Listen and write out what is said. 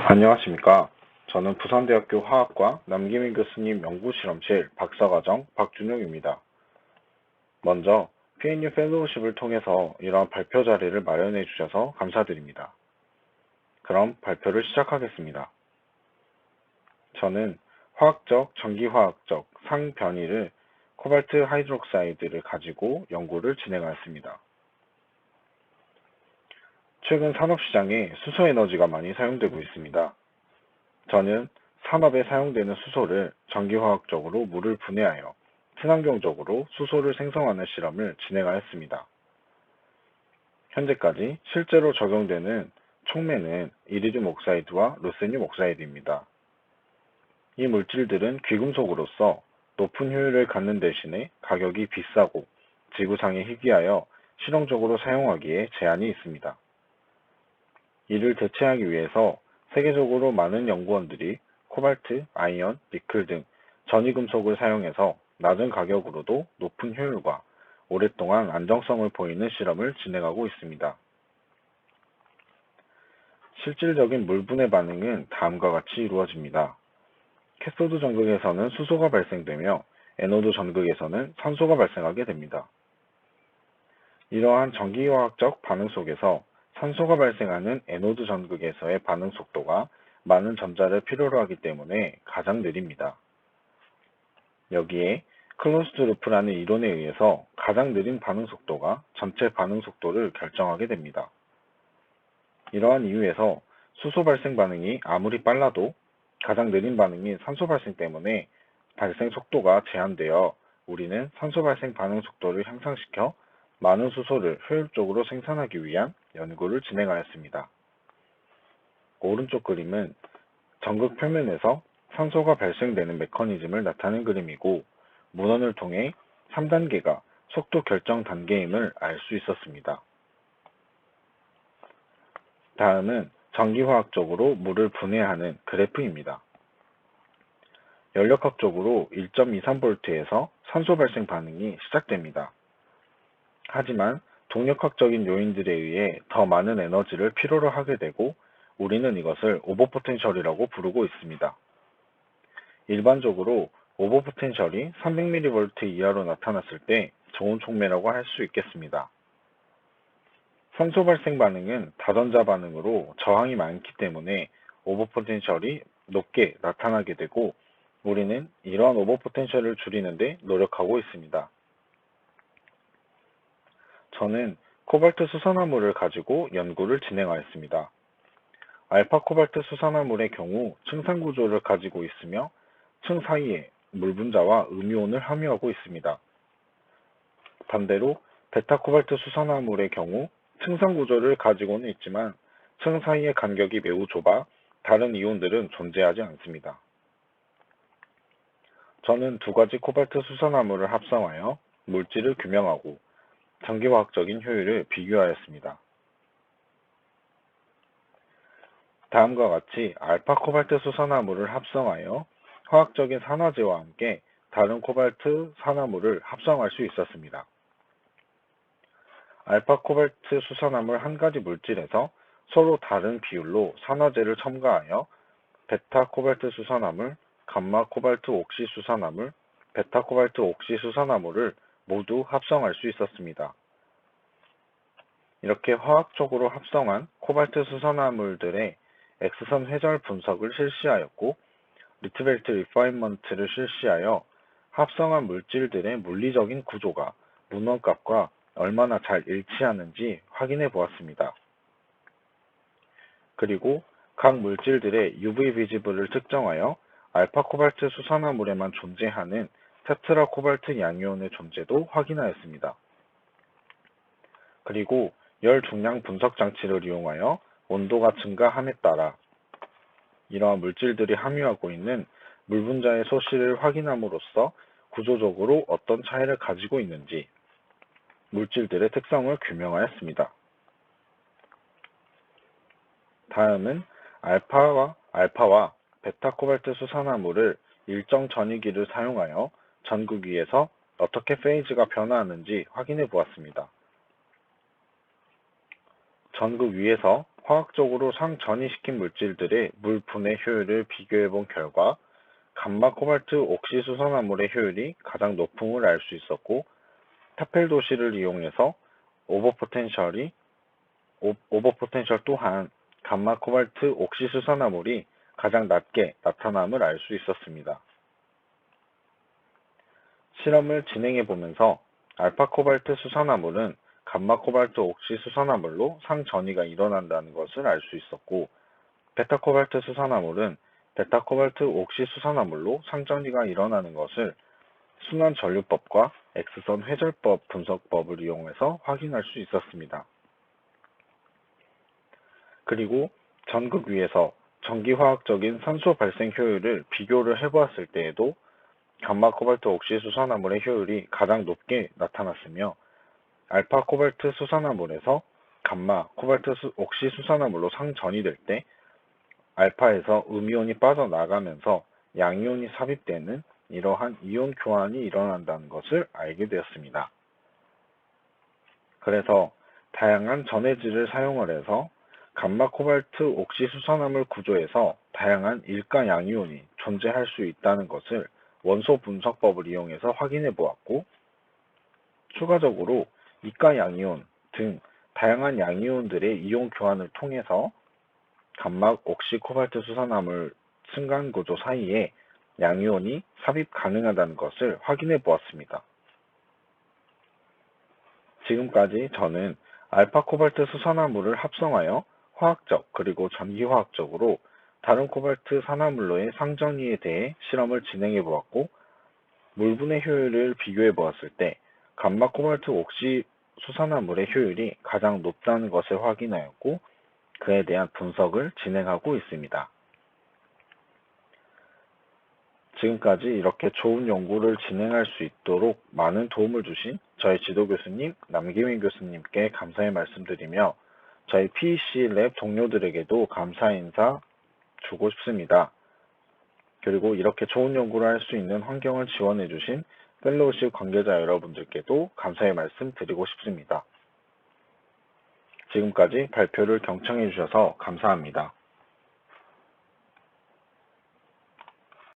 안녕하십니까. 저는 부산대학교 화학과 남기민 교수님 연구실험실 박사과정 박준용입니다. 먼저 PNU 펠로우십을 통해서 이러한 발표 자리를 마련해 주셔서 감사드립니다. 그럼 발표를 시작하겠습니다. 저는 화학적, 전기화학적 상변이를 코발트 하이드록사이드를 가지고 연구를 진행하였습니다. 최근 산업시장에 수소에너지가 많이 사용되고 있습니다. 저는 산업에 사용되는 수소를 전기화학적으로 물을 분해하여 친환경적으로 수소를 생성하는 실험을 진행하였습니다. 현재까지 실제로 적용되는 촉매는 이리듐 옥사이드와 루세늄 옥사이드입니다. 이 물질들은 귀금속으로서 높은 효율을 갖는 대신에 가격이 비싸고 지구상에 희귀하여 실용적으로 사용하기에 제한이 있습니다. 이를 대체하기 위해서 세계적으로 많은 연구원들이 코발트, 아이언, 니켈 등 전위금속을 사용해서 낮은 가격으로도 높은 효율과 오랫동안 안정성을 보이는 실험을 진행하고 있습니다. 실질적인 물분해 반응은 다음과 같이 이루어집니다. 캐소드 전극에서는 수소가 발생되며 에노드 전극에서는 산소가 발생하게 됩니다. 이러한 전기화학적 반응 속에서 산소가 발생하는 에노드 전극에서의 반응 속도가 많은 전자를 필요로 하기 때문에 가장 느립니다. 여기에 클로스드 루프라는 이론에 의해서 가장 느린 반응 속도가 전체 반응 속도를 결정하게 됩니다. 이러한 이유에서 수소 발생 반응이 아무리 빨라도 가장 느린 반응인 산소 발생 때문에 발생 속도가 제한되어 우리는 산소 발생 반응 속도를 향상시켜 많은 수소를 효율적으로 생산하기 위한 연구를 진행하였습니다. 오른쪽 그림은 전극 표면에서 산소가 발생되는 메커니즘을 나타낸 그림이고 문헌을 통해 3단계가 속도 결정 단계임을 알 수 있었습니다. 다음은 전기화학적으로 물을 분해하는 그래프입니다. 연력학적으로 1.23V에서 산소 발생 반응이 시작됩니다. 하지만 동력학적인 요인들에 의해 더 많은 에너지를 필요로 하게 되고 우리는 이것을 오버포텐셜이라고 부르고 있습니다. 일반적으로 오버포텐셜이 300mV 이하로 나타났을 때 좋은 촉매라고 할 수 있겠습니다. 산소 발생 반응은 다전자 반응으로 저항이 많기 때문에 오버포텐셜이 높게 나타나게 되고 우리는 이러한 오버포텐셜을 줄이는 데 노력하고 있습니다. 저는 코발트 수산화물을 가지고 연구를 진행하였습니다. 알파 코발트 수산화물의 경우 층산 구조를 가지고 있으며 층 사이에 물 분자와 음이온을 함유하고 있습니다. 반대로 베타 코발트 수산화물의 경우 층산 구조를 가지고는 있지만 층 사이의 간격이 매우 좁아 다른 이온들은 존재하지 않습니다. 저는 두 가지 코발트 수산화물을 합성하여 물질을 규명하고 전기화학적인 효율을 비교하였습니다. 다음과 같이 알파 코발트 수산화물을 합성하여 화학적인 산화제와 함께 다른 코발트 산화물을 합성할 수 있었습니다. 알파 코발트 수산화물 한 가지 물질에서 서로 다른 비율로 산화제를 첨가하여 베타 코발트 수산화물, 감마 코발트 옥시 수산화물, 베타 코발트 옥시 수산화물을 모두 합성할 수 있었습니다. 이렇게 화학적으로 합성한 코발트 수산화물들의 X선 회절 분석을 실시하였고 리트벨트 리파인먼트를 실시하여 합성한 물질들의 물리적인 구조가 문헌값과 얼마나 잘 일치하는지 확인해 보았습니다. 그리고 각 물질들의 UV 비지블을 특정하여 알파 코발트 수산화물에만 존재하는 테트라 코발트 양이온의 존재도 확인하였습니다. 그리고 열 중량 분석 장치를 이용하여 온도가 증가함에 따라 이러한 물질들이 함유하고 있는 물 분자의 소실을 확인함으로써 구조적으로 어떤 차이를 가지고 있는지 물질들의 특성을 규명하였습니다. 다음은 알파와 베타 코발트 수산화물을 일정 전위기를 사용하여 전극 위에서 어떻게 페이즈가 변화하는지 확인해 보았습니다. 전극 위에서 화학적으로 상전이시킨 물질들의 물 분해 효율을 비교해 본 결과 감마 코발트 옥시수산화물의 효율이 가장 높음을 알 수 있었고, 타펠 도시를 이용해서 오버포텐셜 또한 감마 코발트 옥시수산화물이 가장 낮게 나타남을 알 수 있었습니다. 실험을 진행해 보면서 알파 코발트 수산화물은 감마 코발트 옥시 수산화물로 상전이가 일어난다는 것을 알 수 있었고, 베타 코발트 수산화물은 베타 코발트 옥시 수산화물로 상전이가 일어나는 것을 순환 전류법과 X선 회절법 분석법을 이용해서 확인할 수 있었습니다. 그리고 전극 위에서 전기화학적인 산소 발생 효율을 비교를 해보았을 때에도 감마 코발트 옥시 수산화물의 효율이 가장 높게 나타났으며, 알파 코발트 수산화물에서 감마 코발트 옥시 수산화물로 상전이 될 때 알파에서 음이온이 빠져나가면서 양이온이 삽입되는 이러한 이온 교환이 일어난다는 것을 알게 되었습니다. 그래서 다양한 전해질을 사용을 해서 감마 코발트 옥시 수산화물 구조에서 다양한 일가 양이온이 존재할 수 있다는 것을 원소 분석법을 이용해서 확인해 보았고, 추가적으로 이가 양이온 등 다양한 양이온들의 이온 교환을 통해서 감마 옥시 코발트 수산화물 승간 구조 사이에 양이온이 삽입 가능하다는 것을 확인해 보았습니다. 지금까지 저는 알파 코발트 수산화물을 합성하여 화학적 그리고 전기화학적으로 다른 코발트 산화물로의 상전이에 대해 실험을 진행해 보았고, 물분해 효율을 비교해 보았을 때 감마 코발트 옥시 수산화물의 효율이 가장 높다는 것을 확인하였고, 그에 대한 분석을 진행하고 있습니다. 지금까지 이렇게 좋은 연구를 진행할 수 있도록 많은 도움을 주신 저희 지도교수님 남기민 교수님께 감사의 말씀드리며, 저희 PEC랩 동료들에게도 감사 인사 주고 싶습니다. 그리고 이렇게 좋은 연구를 할 수 있는 환경을 지원해 주신 펠로우십 관계자 여러분들께도 감사의 말씀 드리고 싶습니다. 지금까지 발표를 경청해 주셔서 감사합니다.